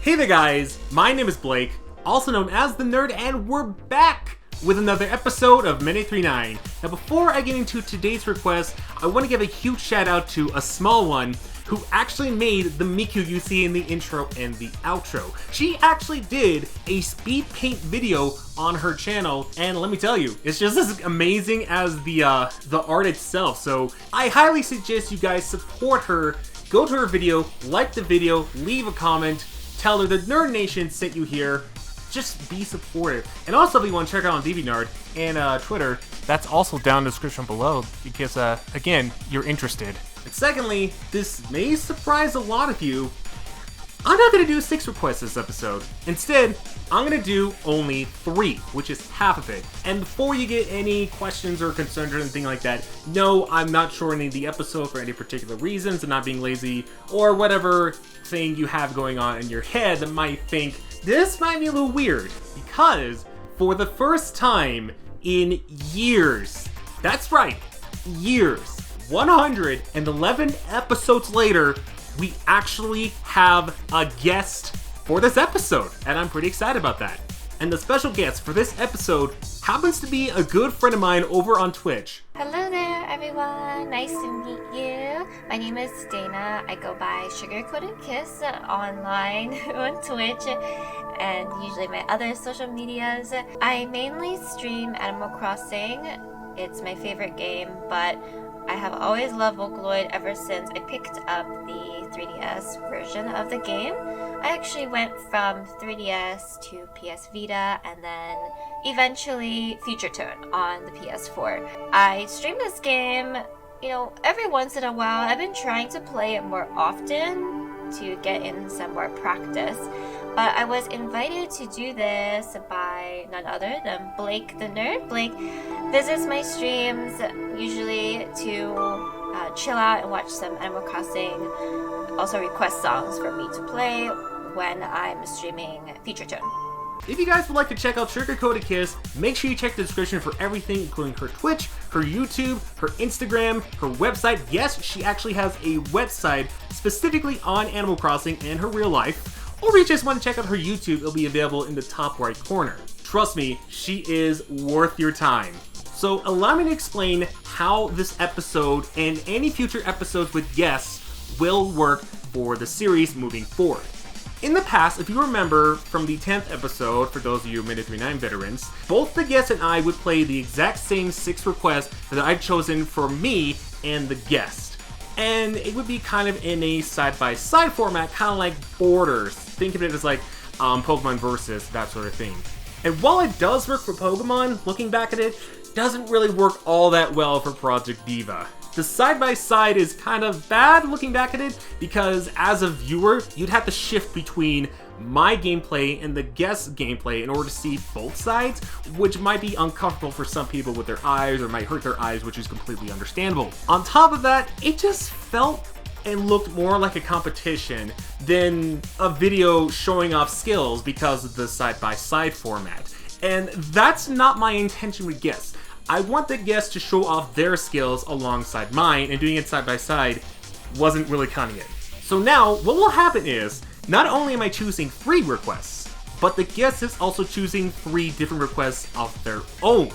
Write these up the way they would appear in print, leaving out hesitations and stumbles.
Hey there guys, my name is Blake, also known as The Nerd, and we're back with another episode of Minute 39. Now before I get into today's request, I want to give a huge shout out to ASmallOne, who actually made the Miku you see in the intro and the outro. She actually did a speed paint video on her channel, and let me tell you, it's just as amazing as the art itself. So I highly suggest you guys support her. Go to her video, like the video, leave a comment, tell her the Nerd Nation sent you here. Just be supportive. And also, if you want to check out on DeviantArt and Twitter, that's also down in the description below because, again, you're interested. And secondly, this may surprise a lot of you. I'm not going to do 6 requests this episode. Instead, I'm going to do only 3, which is half of it. And before you get any questions or concerns or anything like that, no, I'm not shortening the episode for any particular reasons. I'm not being lazy or whatever thing you have going on in your head that might think this might be a little weird. Because for the first time in years, that's right, years, 111 episodes later, we actually have a guest for this episode, and I'm pretty excited about that. And the special guest for this episode happens to be a good friend of mine over on Twitch. Hello there everyone, nice to meet you. My name is Dana. I go by SugarCoatedKiss online on Twitch and usually my other social medias. I mainly stream Animal Crossing. It's my favorite game, but I have always loved Vocaloid ever since I picked up the 3DS version of the game. I actually went from 3DS to PS Vita and then eventually Future Tone on the PS4. I stream this game, every once in a while. I've been trying to play it more often to get in some more practice. But I was invited to do this by none other than Blake the Nerd. Blake visits my streams usually to chill out and watch some Animal Crossing. Also request songs for me to play when I'm streaming Future Tone. If you guys would like to check out SugarCoatedKiss, make sure you check the description for everything, including her Twitch, her YouTube, her Instagram, her website. Yes, she actually has a website specifically on Animal Crossing and her real life. Or if you just want to check out her YouTube, it'll be available in the top right corner. Trust me, she is worth your time. So allow me to explain how this episode and any future episodes with guests will work for the series moving forward. In the past, if you remember from the 10th episode, for those of you Minute 39 veterans, both the guest and I would play the exact same 6 requests that I'd chosen for me and the guest. And it would be kind of in a side-by-side format, kind of like Borders. Think of it as like Pokemon Versus, that sort of thing. And while it does work for Pokemon, looking back at it, doesn't really work all that well for Project DIVA. The side-by-side is kind of bad looking back at it, because as a viewer, you'd have to shift between my gameplay and the guest's gameplay in order to see both sides, which might be uncomfortable for some people with their eyes or might hurt their eyes, which is completely understandable. On top of that, it just felt and looked more like a competition than a video showing off skills because of the side-by-side format. And that's not my intention with guests. I want the guests to show off their skills alongside mine, and doing it side-by-side wasn't really cutting it. So now, what will happen is, not only am I choosing 3 requests, but the guest is also choosing 3 different requests of their own,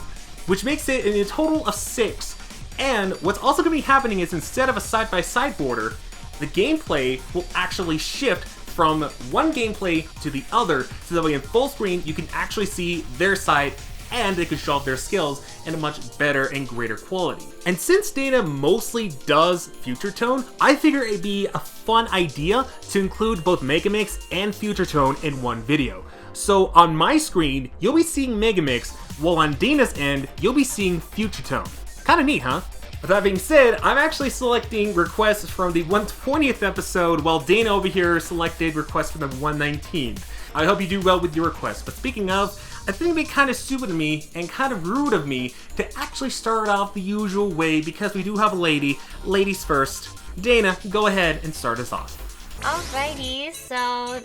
which makes it a total of 6. And what's also going to be happening is, instead of a side-by-side border, the gameplay will actually shift from one gameplay to the other, so that way in full screen you can actually see their side and they can show off their skills in a much better and greater quality. And since Dana mostly does Future Tone, I figure it'd be a fun idea to include both MegaMix and Future Tone in one video. So on my screen, you'll be seeing MegaMix, while on Dana's end, you'll be seeing Future Tone. Kinda neat, huh? With that being said, I'm actually selecting requests from the 120th episode, while Dana over here selected requests from the 119th. I hope you do well with your requests, but speaking of, I think it'd be kind of stupid of me and kind of rude of me to actually start off the usual way, because we do have a lady. Ladies first. Dana, go ahead and start us off. Alrighty, so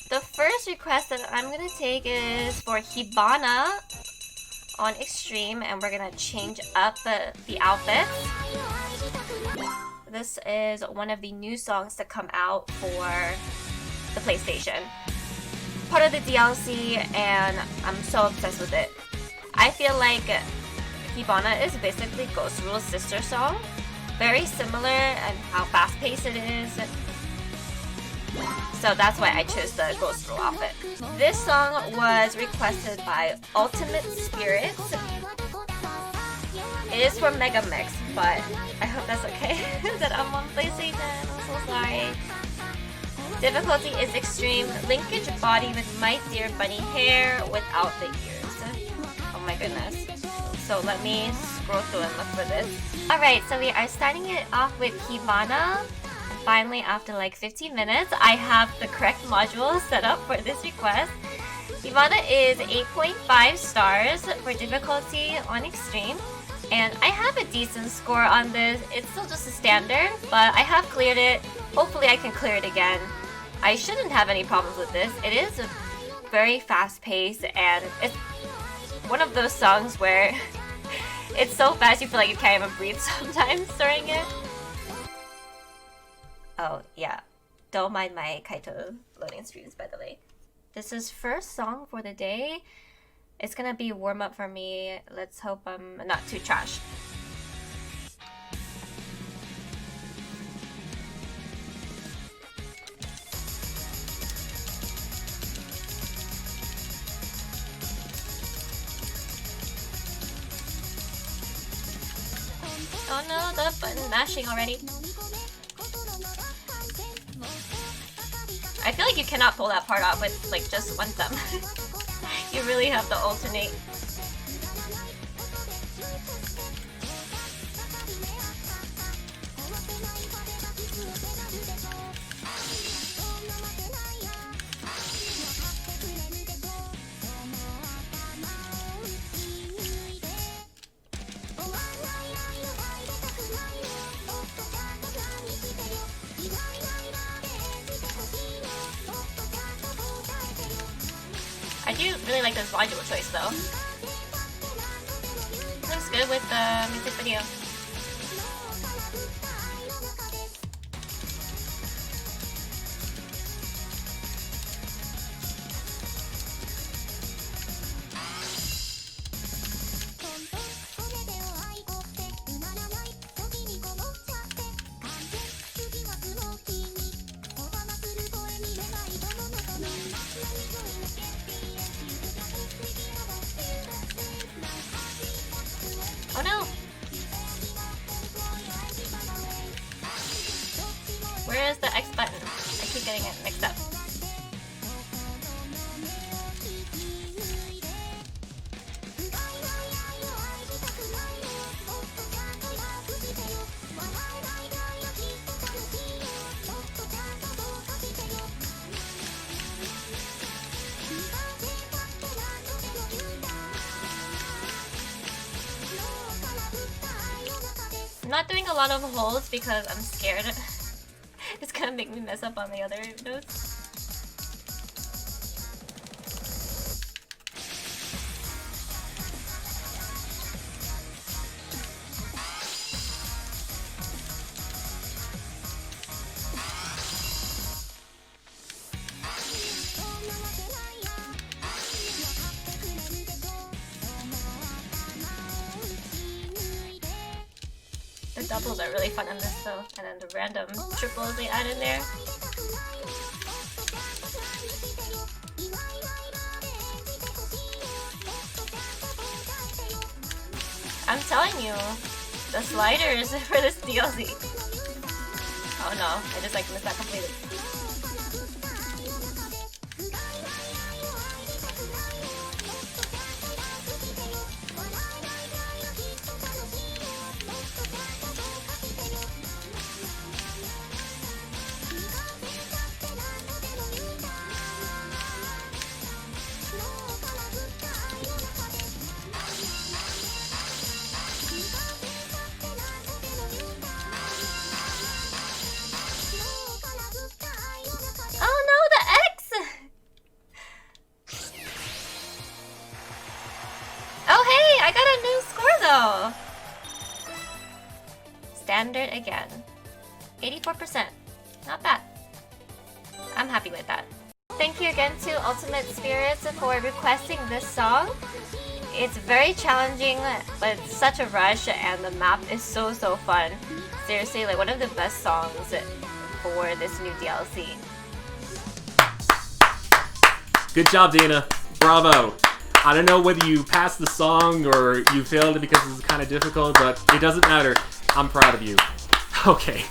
the first request that I'm gonna take is for Hibana on Extreme, and we're gonna change up the outfit. This is one of the new songs to come out for the PlayStation. part of the DLC and I'm so obsessed with it. I feel like Hibana is basically Ghost Rule's sister song. Very similar and how fast-paced it is. So that's why I chose the Ghost Rule outfit. This song was requested by Ultimate Spirits. It is from MegaMix, but I hope that's okay that I'm on PlayStation. I'm so sorry. Difficulty is extreme. Linkage body with my dear bunny hair without the ears. Oh my goodness. So let me scroll through and look for this. Alright, so we are starting it off with Hibana. Finally, after like 15 minutes, I have the correct module set up for this request. Hibana is 8.5 stars for difficulty on extreme. And I have a decent score on this. It's still just a standard, but I have cleared it. Hopefully I can clear it again. I shouldn't have any problems with this. It is a very fast paced and it's one of those songs where it's so fast you feel like you can't even breathe sometimes during it. Oh yeah, don't mind my Kaito loading screens by the way. This is first song for the day. It's gonna be warm up for me. Let's hope I'm not too trash. Oh no, the button mashing already. I feel like you cannot pull that part off with like just one thumb. You really have to alternate. I do really like this module choice though. Looks good with the music video. Oh no! Where is the X button? I keep getting it mixed up. I'm not doing a lot of holds because I'm scared it's gonna make me mess up on the other notes. The doubles are really fun on this though, and then the random triples they add in there. I'm telling you, the sliders for this DLC. Oh no, I just like missed that completely. Standard again. 84%. Not bad. I'm happy with that. Thank you again to Ultimate Spirits for requesting this song. It's very challenging, but it's such a rush, and the map is so fun. Seriously, like one of the best songs for this new DLC. Good job, Dana. Bravo. I don't know whether you passed the song or you failed it because it's kind of difficult, but it doesn't matter. I'm proud of you. Okay.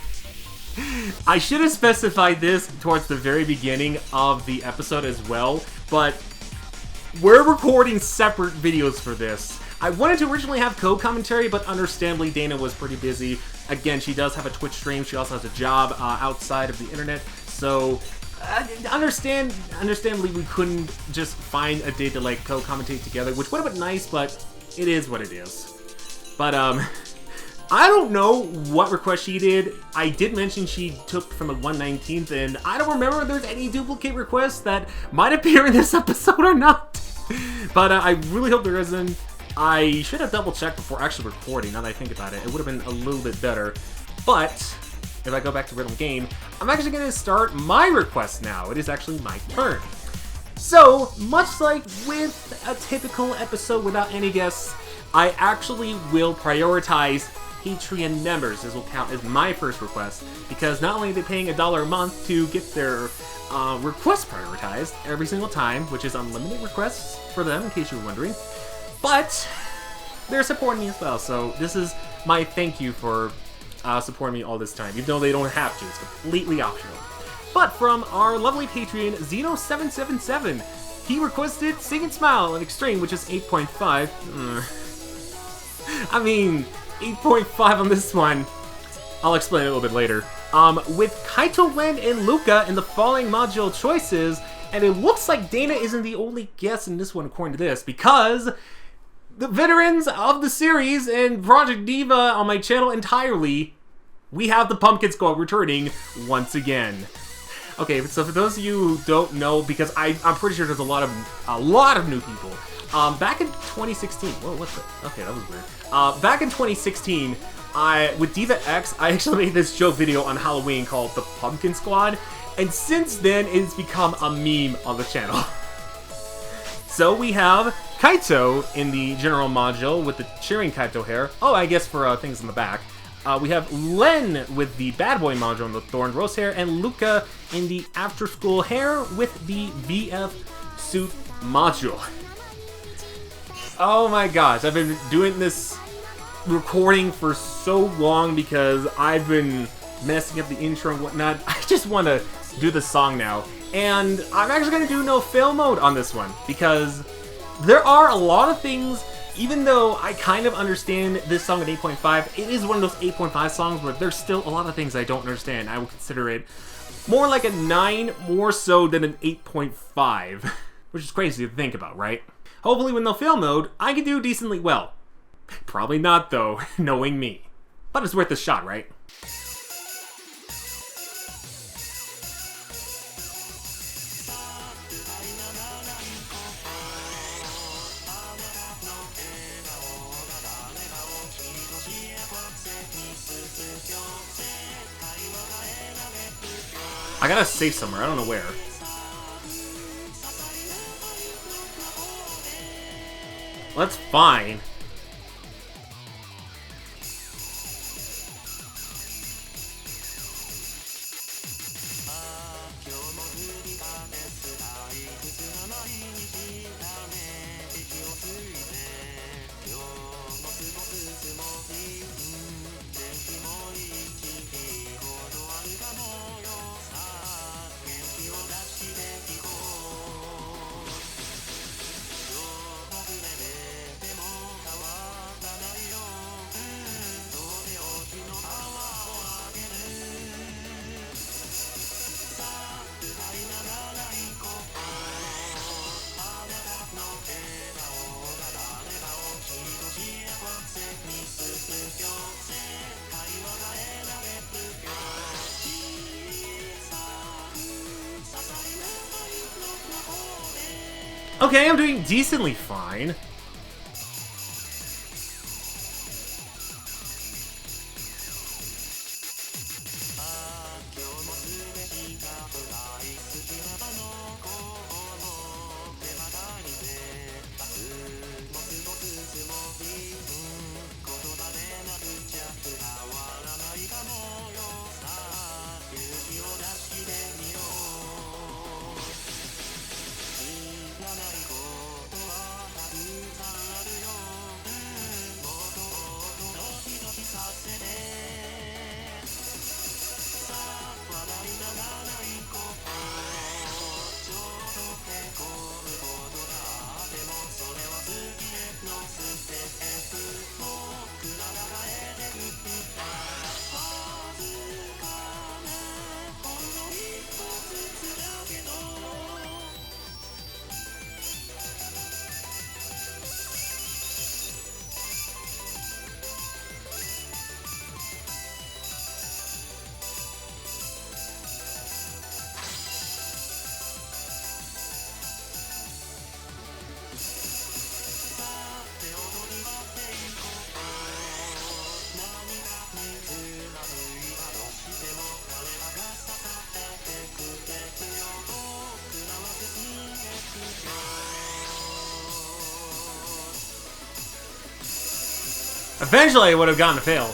I should have specified this towards the very beginning of the episode as well, but we're recording separate videos for this. I wanted to originally have co-commentary, but understandably Dana was pretty busy. Again, she does have a Twitch stream. She also has a job outside of the internet, so understandably we couldn't just find a day to like co-commentate together, which would have been nice, but it is what it is. But I don't know what request she did. I did mention she took from the 119th, and I don't remember if there's any duplicate requests that might appear in this episode or not. But I really hope there isn't. I should have double checked before actually recording, now that I think about it. It would have been a little bit better. But if I go back to Rhythm Game, I'm actually going to start my request now. It is actually my turn. So, much like with a typical episode without any guests, I actually will prioritize Patreon members. This will count as my first request, because not only are they paying $1 a month to get their requests prioritized every single time, which is unlimited requests for them, in case you were wondering, but they're supporting me as well. So this is my thank you for supporting me all this time, even though they don't have to. It's completely optional. But from our lovely Patreon, Zeno777, he requested Sing and Smile in Extreme, which is 8.5. I mean, 8.5 on this one. I'll explain it a little bit later. With Kaito Wen and Luca in the following module choices, and it looks like Dana isn't the only guest in this one according to this, because the veterans of the series and Project DIVA on my channel entirely, we have the Pumpkin Squad returning once again. Okay, so for those of you who don't know, because I'm pretty sure there's a lot of new people. Back in 2016, whoa, what's that? Okay, that was weird. Back in 2016, with Diva X, I actually made this joke video on Halloween called the Pumpkin Squad, and since then it's become a meme on the channel. So we have Kaito in the general module with the cheering Kaito hair. Oh, I guess for things in the back. We have Len with the bad boy module and the thorn rose hair, and Luca in the after school hair with the VF suit module. Oh my gosh, I've been doing this recording for so long because I've been messing up the intro and whatnot. I just want to do the song now. And I'm actually going to do no fail mode on this one, because there are a lot of things, even though I kind of understand this song at 8.5, it is one of those 8.5 songs where there's still a lot of things I don't understand. I would consider it more like a 9 more so than an 8.5, which is crazy to think about, right? Hopefully with no fail mode, I can do decently well. Probably not though, knowing me. But it's worth a shot, right? I gotta save somewhere, I don't know where. Well, that's fine. Okay, I'm doing decently fine. Eventually, I would have gotten a fail.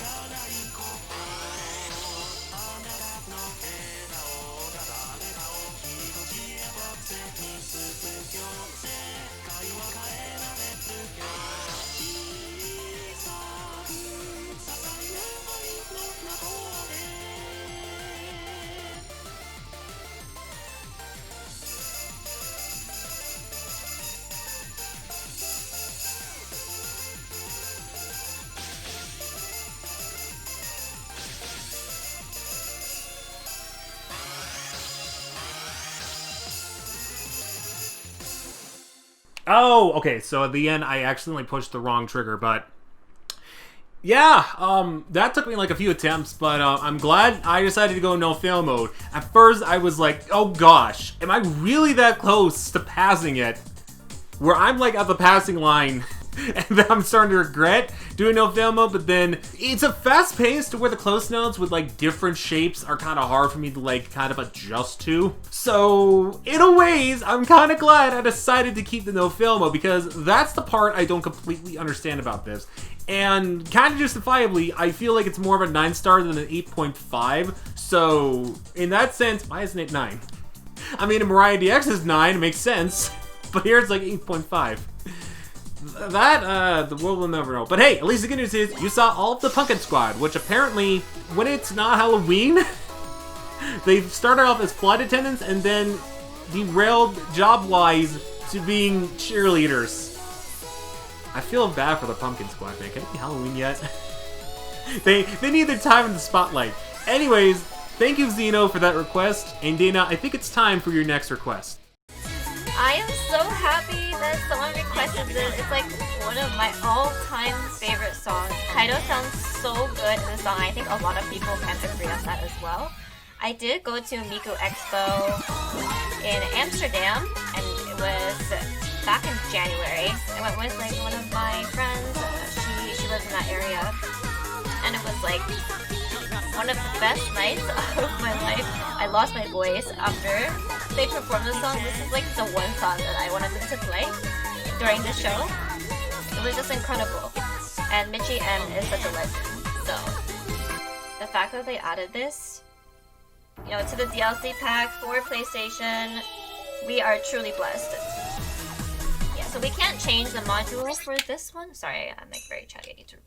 Oh, okay, so at the end, I accidentally pushed the wrong trigger, but... yeah, that took me like a few attempts, but I'm glad I decided to go no fail mode. At first, I was like, oh gosh, am I really that close to passing it? Where I'm like at the passing line, and then I'm starting to regret doing no fail mode, but then it's a fast pace to where the close notes with like different shapes are kind of hard for me to like kind of adjust to. So in a ways, I'm kind of glad I decided to keep the no fail mode, because that's the part I don't completely understand about this. And kind of justifiably, I feel like it's more of a 9-star than an 8.5. So in that sense, why isn't it 9? I mean, in Mariah DX is 9, it makes sense. But here it's like 8.5. That, the world will never know. But hey, at least the good news is you saw all of the Pumpkin Squad, which apparently, when it's not Halloween, they started off as flight attendants and then derailed job-wise to being cheerleaders. I feel bad for the Pumpkin Squad, man. Can it be Halloween yet? they need their time in the spotlight. Anyways, thank you, Zeno, for that request. And Dana, I think it's time for your next request. I am so happy that someone requested this. It's like one of my all-time favorite songs. Kaido sounds so good in the song. I think a lot of people can agree on that as well. I did go to Miku Expo in Amsterdam, and it was back in January. I went with like one of my friends. She lives in that area, and it was like one of the best nights of my life. I lost my voice after they performed the song. This is like the one song that I wanted them to play during the show. It was just incredible. And Michi M is such a legend. So the fact that they added this, you know, to the DLC pack for PlayStation, we are truly blessed. Yeah, so we can't change the module for this one. Sorry, I'm like very chatty. I need to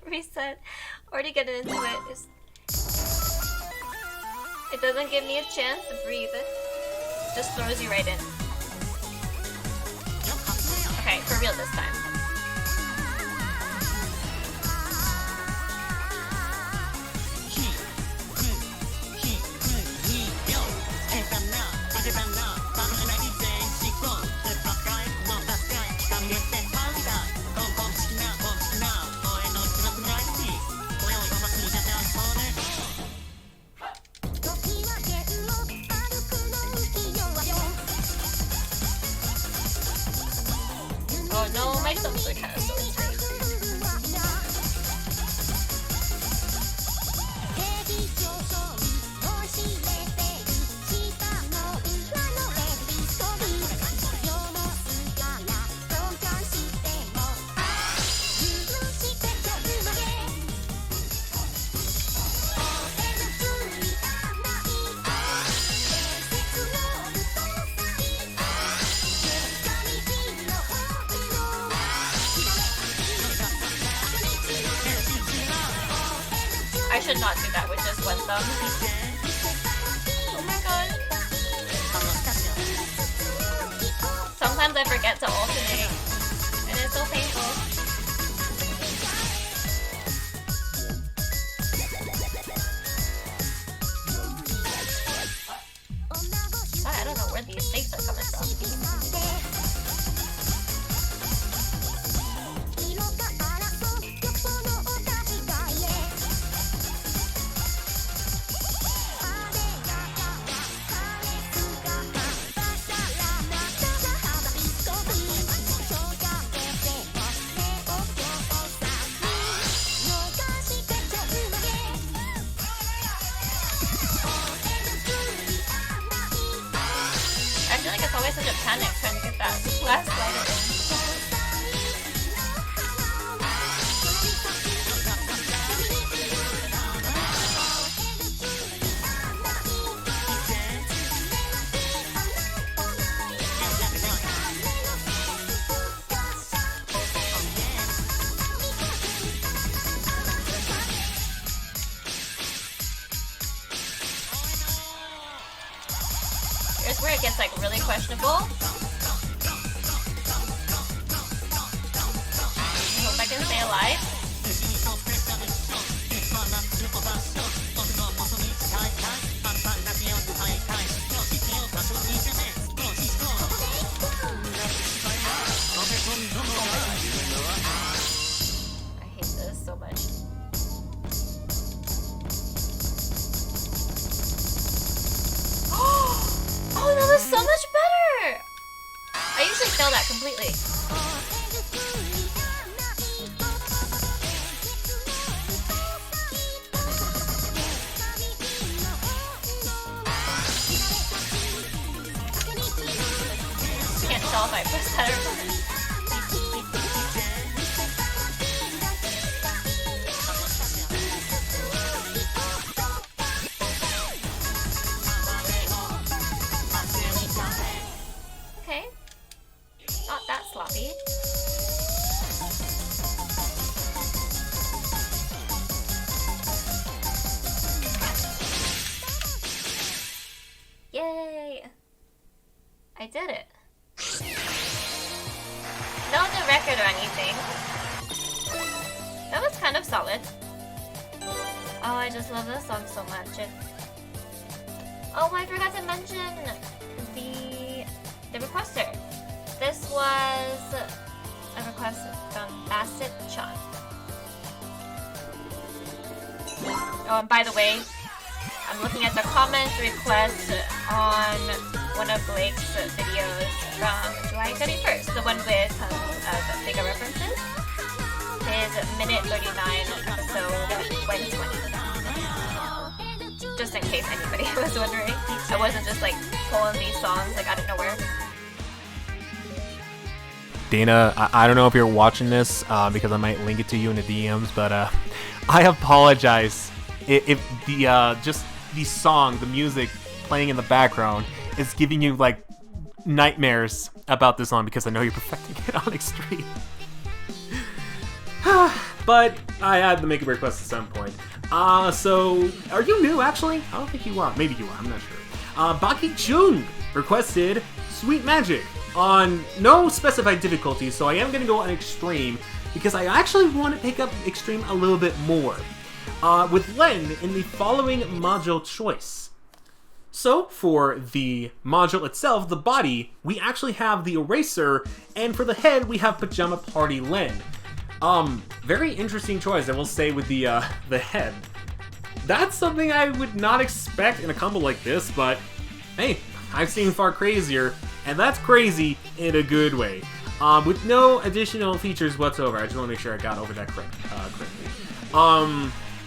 reset or to get into it. It doesn't give me a chance to breathe. It just throws you right in. Okay, for real this time. Oh no, my thumbs are kind of sore today. I should not do that with just one thumb. Oh my god. Sometimes I forget to alternate, and it's so painful. I don't know where these stakes are coming from. I feel like it's always such a panic trying to get that last slider in. is where it gets like really questionable. I hope I can stay alive. I hate this so much. Oh, that was so much better! I usually fail that completely. Can't tell if I press that or not. Okay. Not that sloppy. Yay! I did it. No new record or anything. That was kind of solid. Oh, I just love this song so much. Oh, I forgot to mention the requester. This was a request from Bassett-chan. Oh, and by the way, I'm looking at the comment request on one of Blake's videos from July 31st, the one with tons of bigger references. His minute 39 episode 120. Just in case anybody was wondering, I wasn't just like pulling these songs like out of nowhere. Dana, I don't know if you're watching this because I might link it to you in the DMs, but I apologize if the just the song, the music playing in the background is giving you like nightmares about this song because I know you're perfecting it on Extreme. But I had to make a request at some point. So are you new actually? I don't think you are. Maybe you are. I'm not sure. Baki Jung requested Sweet Magic on no specified difficulty, so I am going to go on Extreme because I actually want to pick up Extreme a little bit more. With Len in the following module choice. So, for the module itself, the body, we actually have the Eraser, and for the head, we have Pajama Party Len. Very interesting choice, I will say, with the head. That's something I would not expect in a combo like this, but hey, I've seen far crazier, and that's crazy in a good way. With no additional features whatsoever. I just want to make sure I got over that correctly.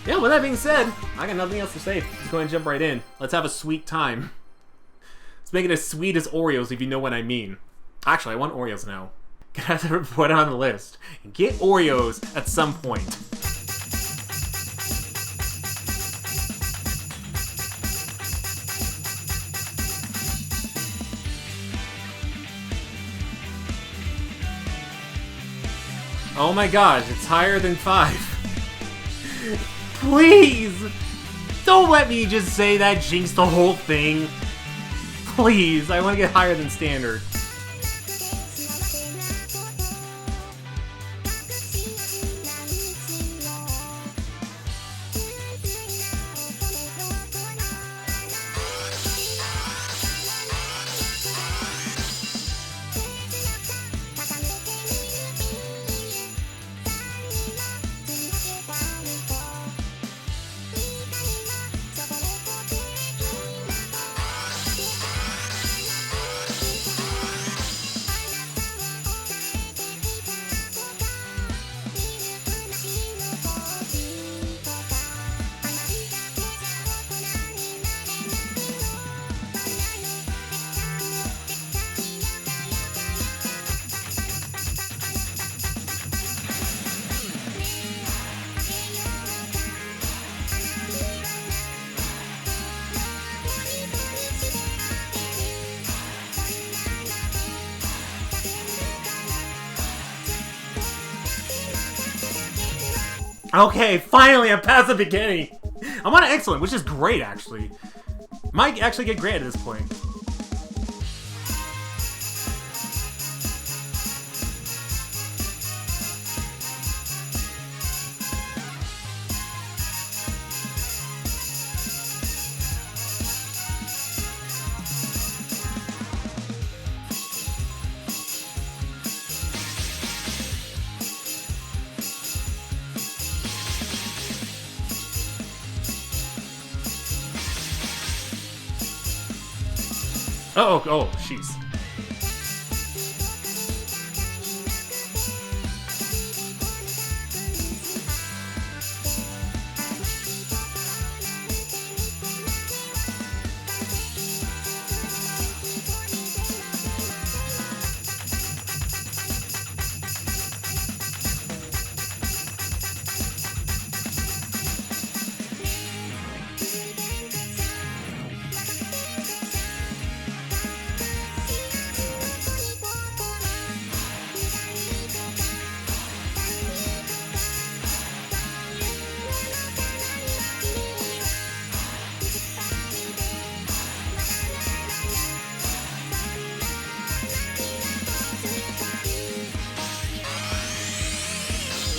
Yeah, with that being said, I got nothing else to say. Let's go ahead and jump right in. Let's have a sweet time. Let's make it as sweet as Oreos, if you know what I mean. Actually, I want Oreos now. Gonna have to put it on the list. And get Oreos at some point. Oh my gosh, it's higher than 5. Please! Don't let me just say that jinx the whole thing. Please, I want to get higher than standard. Okay, finally I'm past the beginning. I'm on an excellent, which is great actually. Might actually get great at this point. Oh, jeez.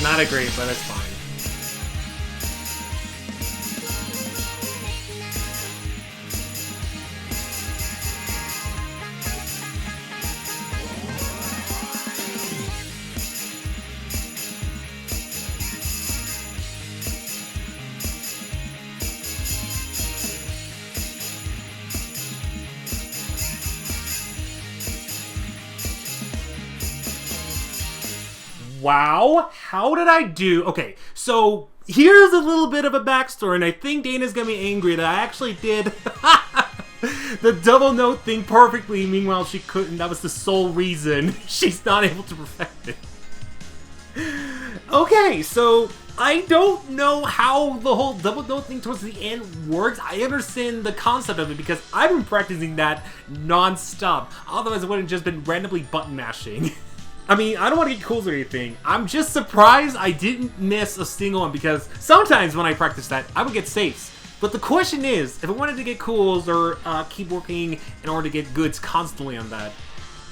Not a great, but it's fine. Wow, how did I do? Okay, so here's a little bit of a backstory, and I think Dana's gonna be angry that I actually did the double note thing perfectly, meanwhile she couldn't. That was the sole reason she's not able to perfect it. Okay, so I don't know how the whole double note thing towards the end works. I understand the concept of it because I've been practicing that non-stop. Otherwise it would have just been randomly button mashing. I mean, I don't want to get cools or anything. I'm just surprised I didn't miss a single one because sometimes when I practice that, I would get safes. But the question is, if I wanted to get cools or keep working in order to get goods constantly on that,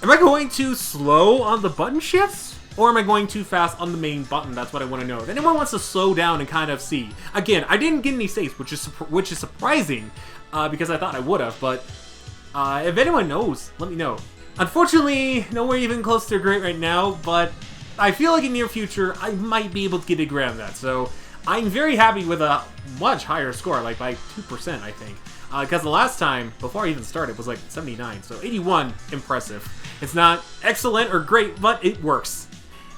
am I going too slow on the button shifts? Or am I going too fast on the main button? That's what I want to know. If anyone wants to slow down and kind of see. Again, I didn't get any saves, which is surprising because I thought I would have. But if anyone knows, let me know. Unfortunately, nowhere even close to great right now, but I feel like in the near future, I might be able to get a grab that. So I'm very happy with a much higher score, like by 2%, I think. Because the last time, before I even started, was like 79, so 81, impressive. It's not excellent or great, but it works.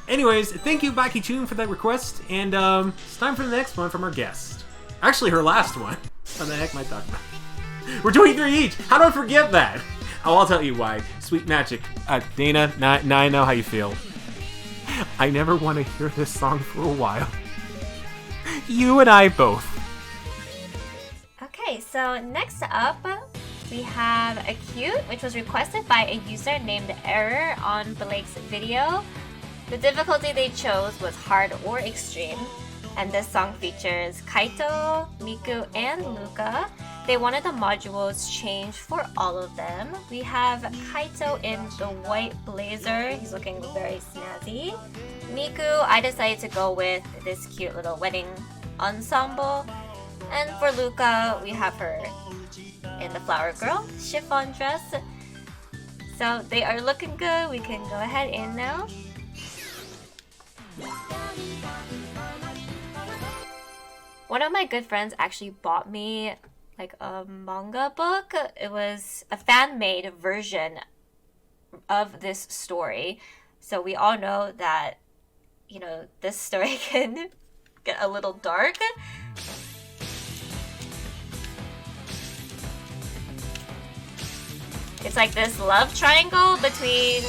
Anyways, thank you, Baki Chun, for that request, and it's time for the next one from our guest. Actually, her last one. What the heck am I talking about? We're doing 3 each! How do I forget that? Oh, I'll tell you why. Sweet magic. Dana, now I know how you feel. I never want to hear this song for a while. You and I both. Okay, so next up, we have a cute, which was requested by a user named Error on Blake's video. The difficulty they chose was hard or extreme, and this song features Kaito, Miku, and Luca. They wanted the modules changed for all of them. We have Kaito in the white blazer. He's looking very snazzy. Miku, I decided to go with this cute little wedding ensemble. And for Luca, we have her in the flower girl chiffon dress. So they are looking good. We can go ahead in now. One of my good friends actually bought me like a manga book. It was a fan-made version of this story. So we all know that, you know, this story can get a little dark. It's like this love triangle between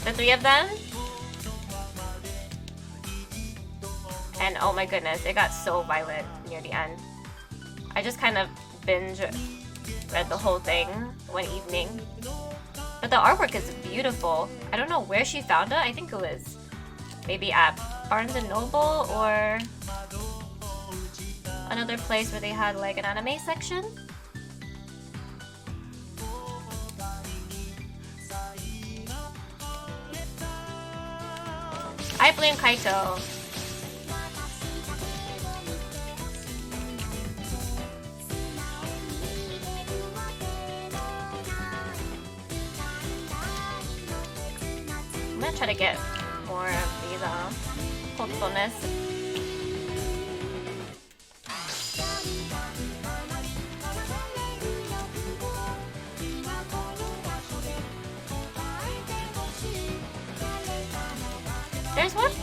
the three of them. And oh my goodness, it got so violent near the end. I just kind of binge read the whole thing one evening. But the artwork is beautiful. I don't know where she found it. I think it was maybe at Barnes & Noble or another place where they had like an anime section. I blame Kaito. I'm gonna try to get more of these hopefulness.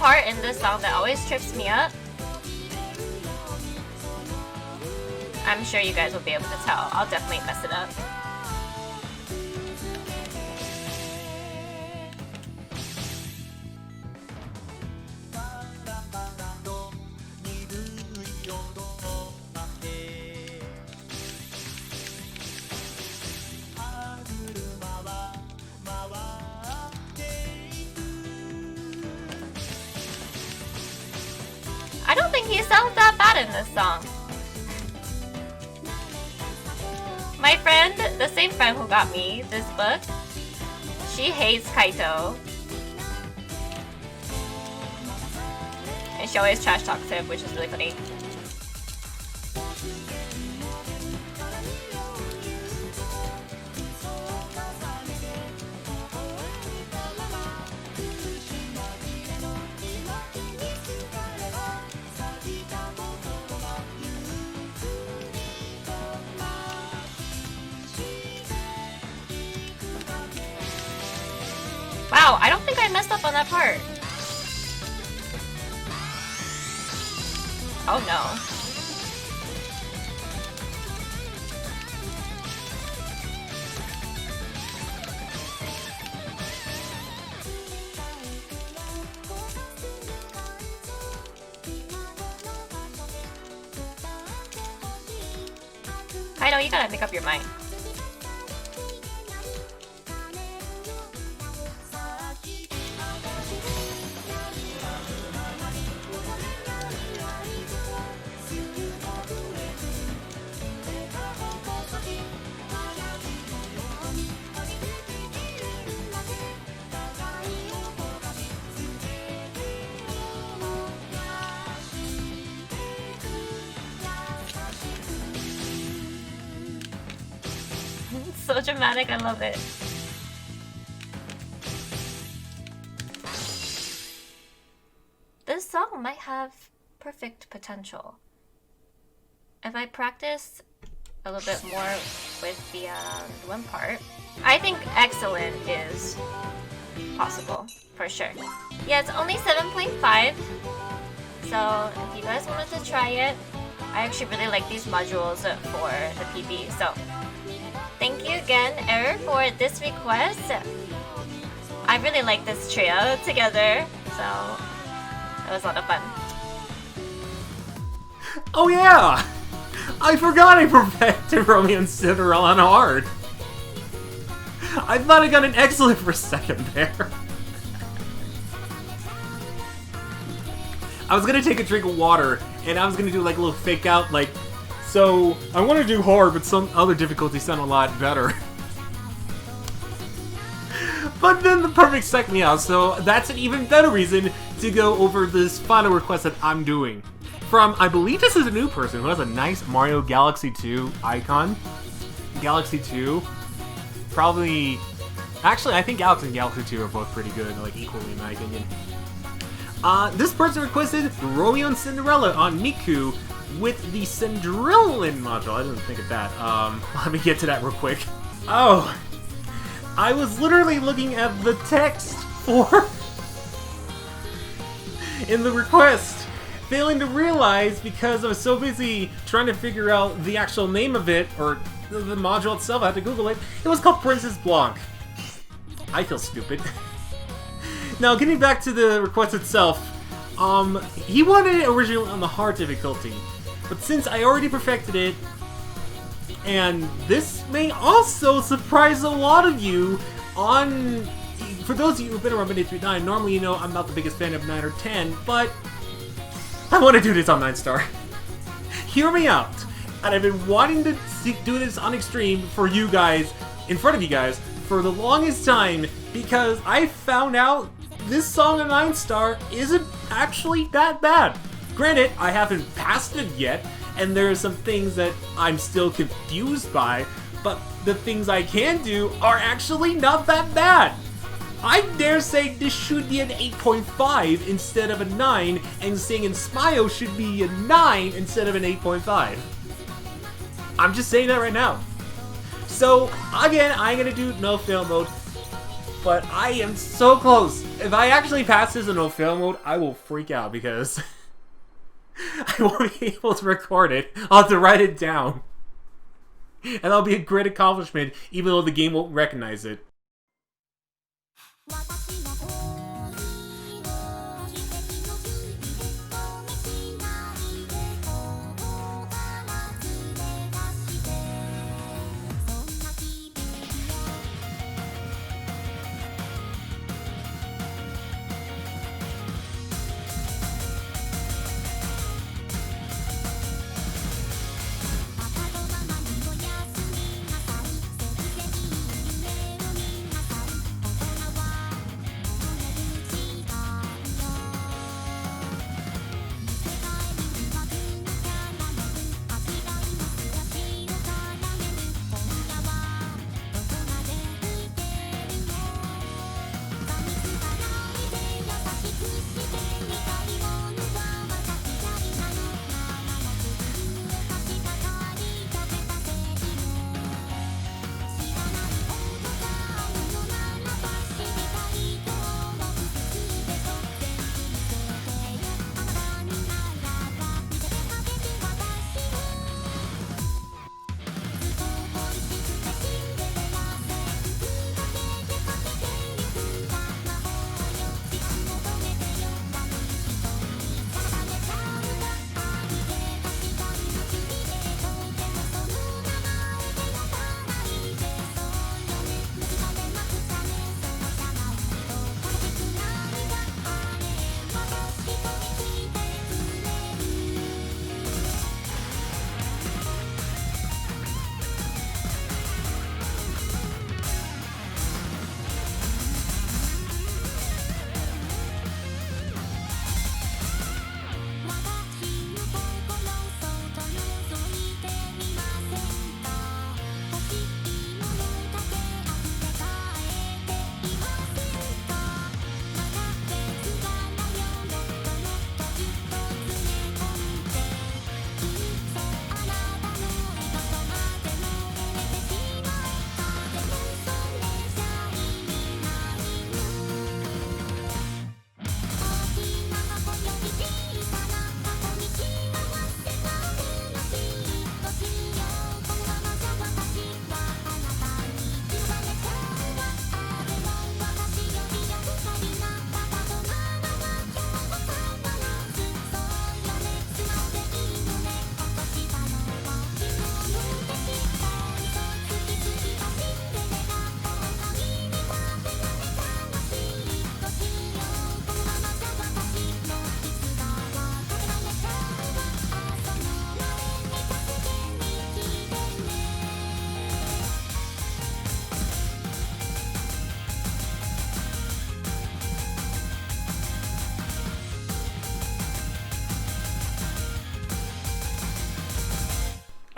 part in this song that always trips me up. I'm sure you guys will be able to tell. I'll definitely mess it up. I don't think he sounds that bad in this song. My friend, the same friend who got me this book, she hates Kaito. And she always trash talks him, which is really funny. Wow, I don't think I messed up on that part. Oh no. Kaido, you gotta make up your mind. So dramatic, I love it. This song might have perfect potential. If I practice a little bit more with the one part, I think excellent is possible, for sure. Yeah, it's only 7.5, so if you guys wanted to try it, I actually really like these modules for the PB, so thank you again, Error, for this request. I really like this trio together, so it was a lot of fun. Oh yeah! I forgot I perfected Romeo and Cinderella on hard. I thought I got an excellent for a second there. I was gonna take a drink of water, and I was gonna do like a little fake out, like, so I want to do hard, but some other difficulties sound a lot better. But then the perfect psyched me out, so that's an even better reason to go over this final request that I'm doing. From, I believe this is a new person who has a nice Mario Galaxy 2 icon. Galaxy 2. Probably... Actually, I think Galaxy and Galaxy 2 are both pretty good, like equally in my opinion. This person requested Romeo and Cinderella on Miku with the Cinderellan module. I didn't think of that. Let me get to that real quick. Oh, I was literally looking at the text for in the request, failing to realize because I was so busy trying to figure out the actual name of it, or the module itself. I had to Google it. It was called Princess Blanc. I feel stupid. Now, getting back to the request itself, he wanted it originally on the hard difficulty, but since I already perfected it, and this may also surprise a lot of you on... For those of you who've been around Monday through 9, normally you know I'm not the biggest fan of 9 or 10, but I want to do this on 9-star. Hear me out. And I've been wanting to do this on Extreme for you guys, in front of you guys, for the longest time, because I found out this song on 9-star isn't actually that bad. Granted, I haven't passed it yet, and there are some things that I'm still confused by, but the things I can do are actually not that bad. I dare say this should be an 8.5 instead of a 9, and singing Smile should be a 9 instead of an 8.5. I'm just saying that right now. So, again, I'm gonna do no fail mode. But I am so close. If I actually pass this in no fail mode, I will freak out because I won't be able to record it. I'll have to write it down. And that'll be a great accomplishment, even though the game won't recognize it.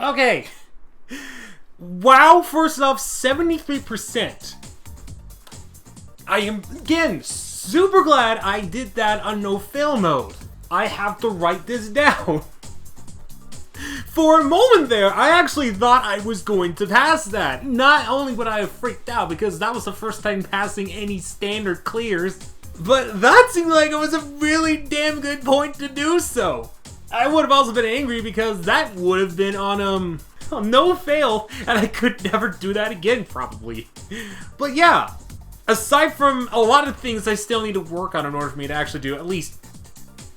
Okay. Wow, first off, 73%. I am, again, super glad I did that on no fail mode. I have to write this down. For a moment there, I actually thought I was going to pass that. Not only would I have freaked out because that was the first time passing any standard clears, but that seemed like it was a really damn good point to do so. I would have also been angry because that would have been on no fail, and I could never do that again, probably. But yeah, aside from a lot of things I still need to work on in order for me to actually do at least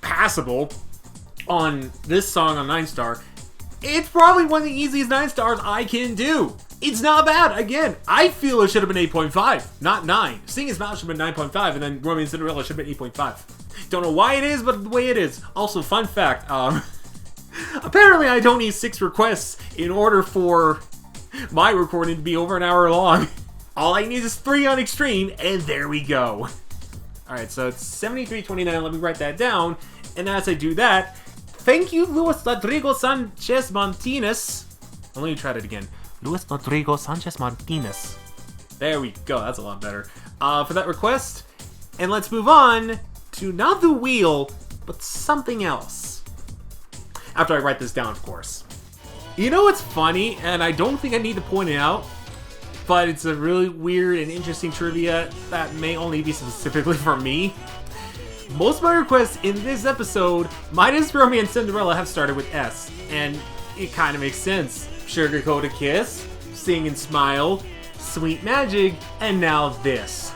passable on this song on 9-star, it's probably one of the easiest 9 stars I can do. It's not bad. Again, I feel it should have been 8.5, not 9. Singing Smile should have been 9.5, and then Romeo and Cinderella should have been 8.5. Don't know why it is, but the way it is. Also, fun fact, apparently I don't need 6 requests in order for my recording to be over an hour long. All I need is 3 on Extreme, and there we go. Alright, so it's 73.29, let me write that down, and as I do that, thank you, Luis Rodrigo Sanchez Martinez. Let me try that again. Luis Rodrigo Sanchez Martinez. There we go, that's a lot better. For that request. And let's move on to not the wheel, but something else. After I write this down, of course. You know what's funny, and I don't think I need to point it out? but it's a really weird and interesting trivia that may only be specifically for me. Most of my requests in this episode, minus Romeo and Cinderella, have started with S, and it kind of makes sense. Sugar-Coated Kiss, Sing and Smile, Sweet Magic, and now this.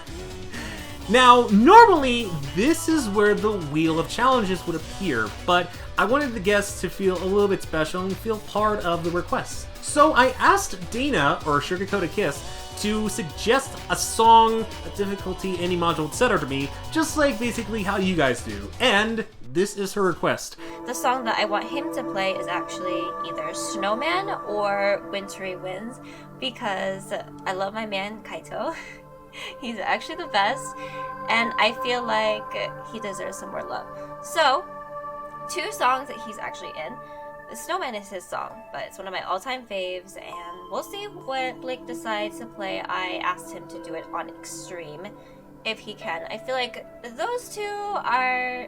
Now, normally, this is where the Wheel of Challenges would appear, but I wanted the guests to feel a little bit special and feel part of the request. So I asked Dana, or Sugar-Coated Kiss, to suggest a song, a difficulty, any module, etc. to me, just like basically how you guys do. And this is her request. The song that I want him to play is actually either Snowman or Wintry Winds, because I love my man Kaito. He's actually the best, and I feel like he deserves some more love. So, 2 songs that he's actually in. The Snowman is his song, but it's one of my all-time faves, and we'll see what Blake decides to play. I asked him to do it on Extreme, if he can. I feel like those 2 are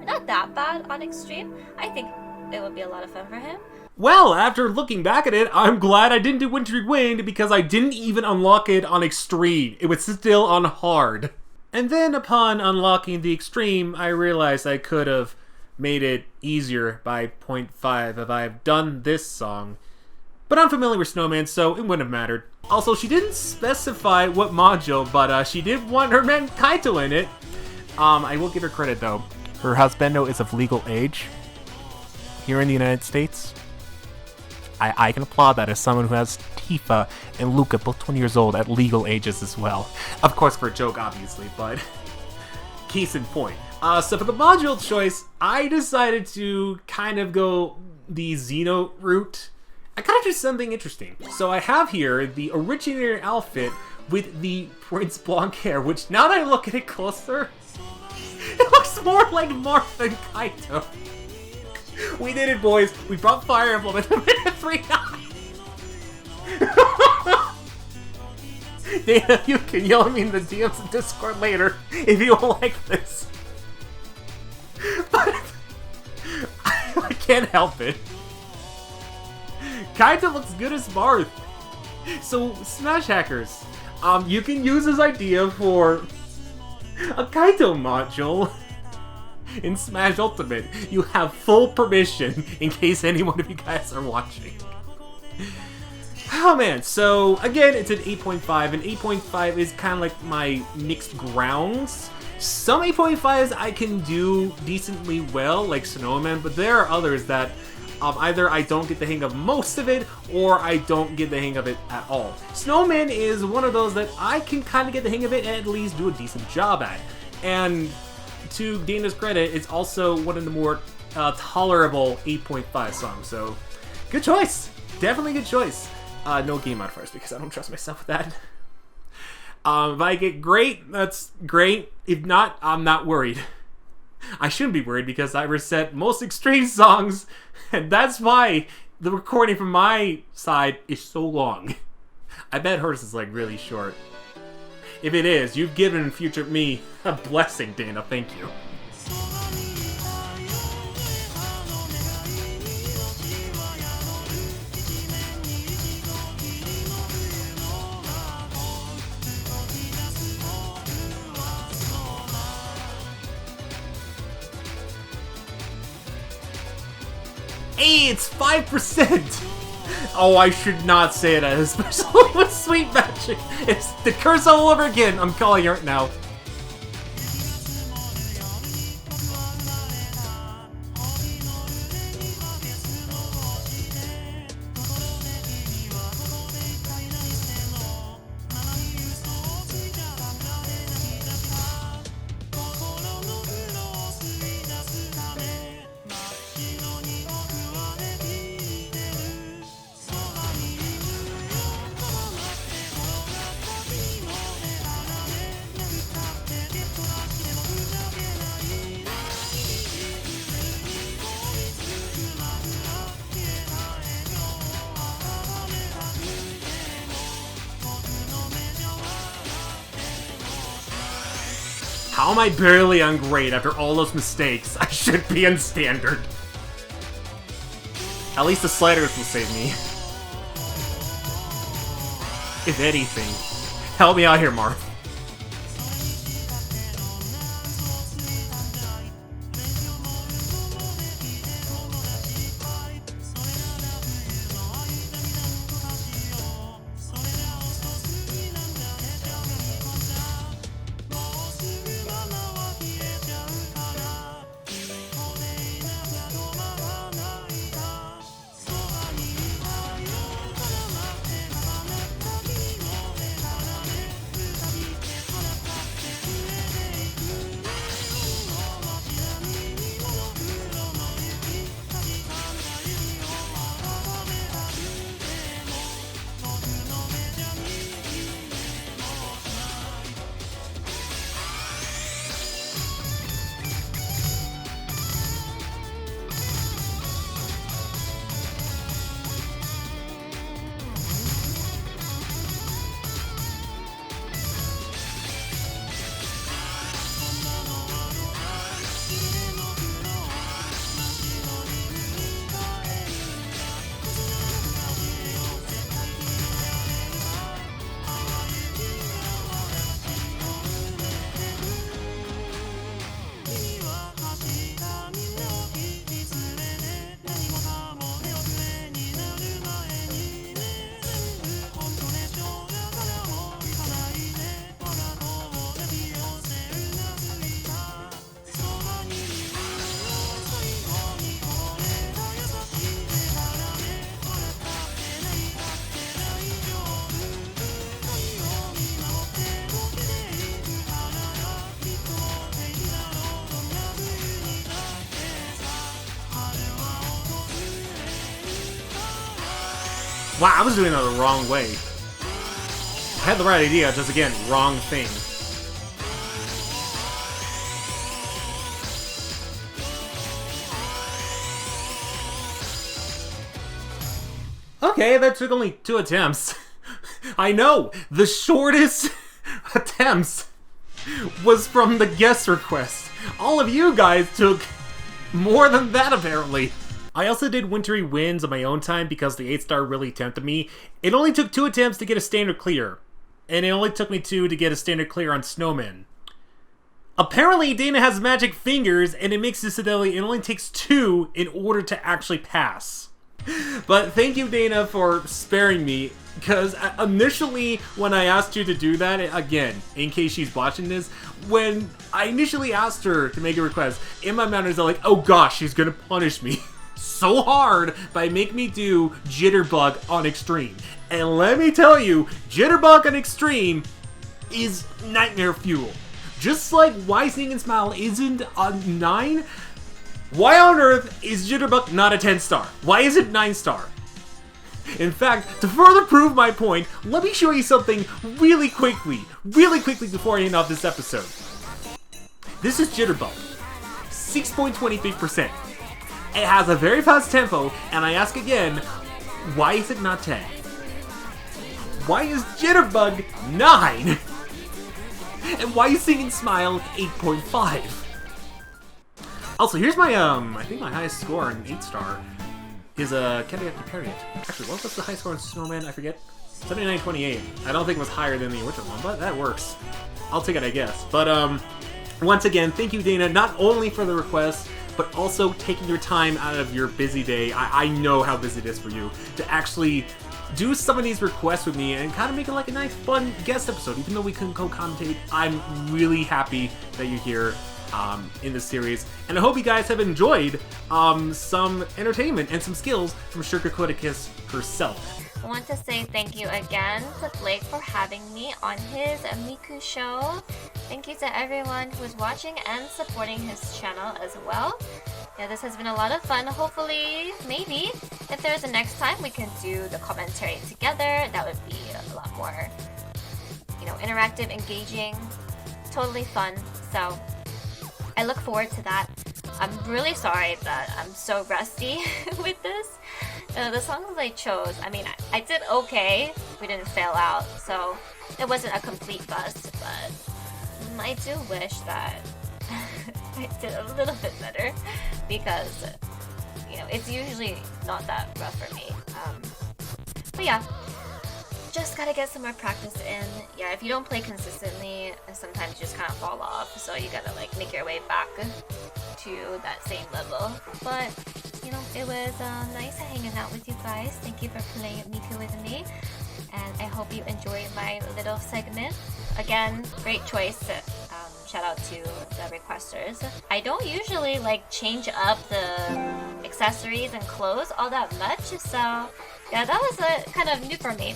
not that bad on Extreme. I think it would be a lot of fun for him. Well, after looking back at it, I'm glad I didn't do Wintry Wind because I didn't even unlock it on Extreme. It was still on Hard. And then upon unlocking the Extreme, I realized I could have made it easier by 0.5 if I have done this song. But I'm familiar with Snowman, so it wouldn't have mattered. Also, she didn't specify what module, but she did want her man Kaito in it. I will give her credit though. Her husbando is of legal age here in the United States. I can applaud that as someone who has Tifa and Luca, both 20 years old, at legal ages as well. Of course, for a joke, obviously, but case in point. So for the module choice, I decided to kind of go the Xeno route. I kind of do something interesting. So I have here the originator outfit with the Prince Blanc hair, which now that I look at it closer, it looks more like Marth than Kaito. We did it, boys. We brought Fire Emblem in minute 3-9. Dana, you can yell at me in the DMs and Discord later if you don't like this. But I can't help it. Kaito looks good as Marth. So, Smash Hackers, you can use this idea for a Kaito module in Smash Ultimate. You have full permission in case any one of you guys are watching. Oh man, so again, it's an 8.5, and 8.5 is kind of like my mixed grounds. Some 8.5s I can do decently well, like Snowman, but there are others that either I don't get the hang of most of it, or I don't get the hang of it at all. Snowman is one of those that I can kind of get the hang of it and at least do a decent job at. And to Dana's credit, it's also one of the more tolerable 8.5 songs, so good choice. Definitely good choice. No game modifiers because I don't trust myself with that. If I get great, that's great. If not, I'm not worried. I shouldn't be worried because I reset most extreme songs, and that's why the recording from my side is so long. I bet hers is like really short. If it is, you've given future me a blessing, Dana. Thank you. Hey, it's 5%! Oh, I should not say that, especially with Sweet Magic. It's the curse all over again. I'm calling it right now. How am I barely on grade after all those mistakes? I should be on standard. At least the sliders will save me. if anything. Help me out here, Marv. Wow, I was doing that the wrong way. I had the right idea, just again, wrong thing. Okay, that took only 2 attempts. I know, the shortest attempts was from the guest request. All of you guys took more than that, apparently. I also did Wintry Winds on my own time because the 8-star really tempted me. It only took 2 attempts to get a standard clear. And it only took me 2 to get a standard clear on Snowman. Apparently, Dana has magic fingers, and it makes it so that it only takes 2 in order to actually pass. But thank you, Dana, for sparing me, because initially, when I asked you to do that, again, in case she's watching this, when I initially asked her to make a request, in my mind I was like, oh gosh, she's gonna punish me so hard by making me do Jitterbug on Extreme. And let me tell you, Jitterbug on Extreme is nightmare fuel. Just like Why Sing and Smile isn't a 9, why on earth is Jitterbug not a 10-star? Why is it 9-star? In fact, to further prove my point, let me show you something really quickly before I end off this episode. This is Jitterbug, 6.23%. It has a very fast tempo, and I ask again, why is it not 10? Why is Jitterbug 9? And why is Sing and Smile 8.5? Also, here's my, I think my highest score on 8-star is Candy After Period. Actually, what was the high score on Snowman? I forget. 79.28. I don't think it was higher than the original one, but that works. I'll take it, I guess. But, once again, thank you, Dana, not only for the request, but also taking your time out of your busy day. I know how busy it is for you to actually do some of these requests with me and kind of make it like a nice, fun guest episode. Even though we couldn't co-commentate, I'm really happy that you're here in this series. And I hope you guys have enjoyed some entertainment and some skills from SugarCoatedKiss herself. I want to say thank you again to Blake for having me on his Miku show. Thank you to everyone who's watching and supporting his channel as well. Yeah, this has been a lot of fun. Hopefully, maybe, if there's a next time, we can do the commentary together. That would be a lot more, you know, interactive, engaging, totally fun. So I look forward to that. I'm really sorry that I'm so rusty with this. The songs I chose, I mean, I did okay. We didn't fail out, so it wasn't a complete bust, but I do wish that I did a little bit better because, you know, it's usually not that rough for me. But yeah, just gotta get some more practice in. Yeah, if you don't play consistently, sometimes you just kind of fall off, so you gotta like make your way back to that same level. But you know, it was nice hanging out with you guys. Thank you for playing Miku with me, and I hope you enjoyed my little segment. Again, great choice. Shout out to the requesters. I don't usually like change up the accessories and clothes all that much, so yeah, that was kind of new for me.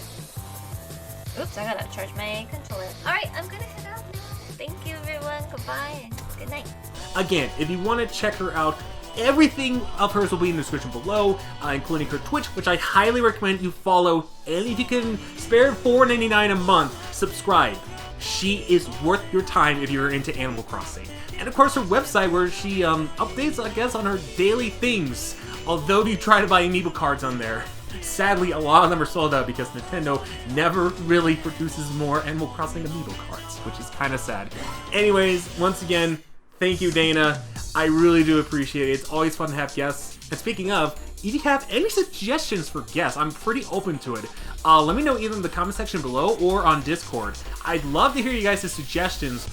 Oops, I gotta charge my controller. Alright, I'm gonna head out now. Thank you everyone, goodbye, and good night. Again, if you want to check her out, everything of hers will be in the description below, including her Twitch, which I highly recommend you follow. And if you can spare $4.99 a month, subscribe. She is worth your time if you're into Animal Crossing. And of course her website where she updates, I guess, on her daily things. Although you try to buy amiibo cards on there, sadly a lot of them are sold out because Nintendo never really produces more Animal Crossing amiibo cards, which is kind of sad. Anyways, once again, thank you, Dana. I really do appreciate it. It's always fun to have guests. And speaking of, if you have any suggestions for guests, I'm pretty open to it. Let me know either in the comment section below or on Discord. I'd love to hear you guys' suggestions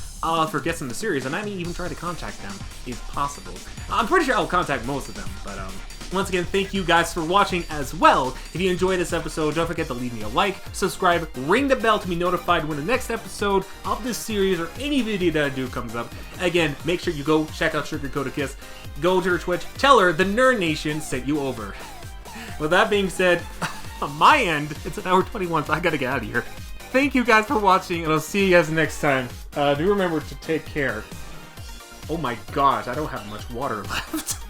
for guests in the series, and I may even try to contact them if possible. I'm pretty sure I'll contact most of them, but once again, thank you guys for watching as well. If you enjoyed this episode, don't forget to leave me a like, subscribe, ring the bell to be notified when the next episode of this series or any video that I do comes up. Again, make sure you go check out SugarCoatedKiss, go to her Twitch, tell her the Nerd Nation sent you over. With that being said, on my end, it's an hour 21, so I gotta get out of here. Thank you guys for watching, and I'll see you guys next time. Do remember to take care. Oh my gosh, I don't have much water left.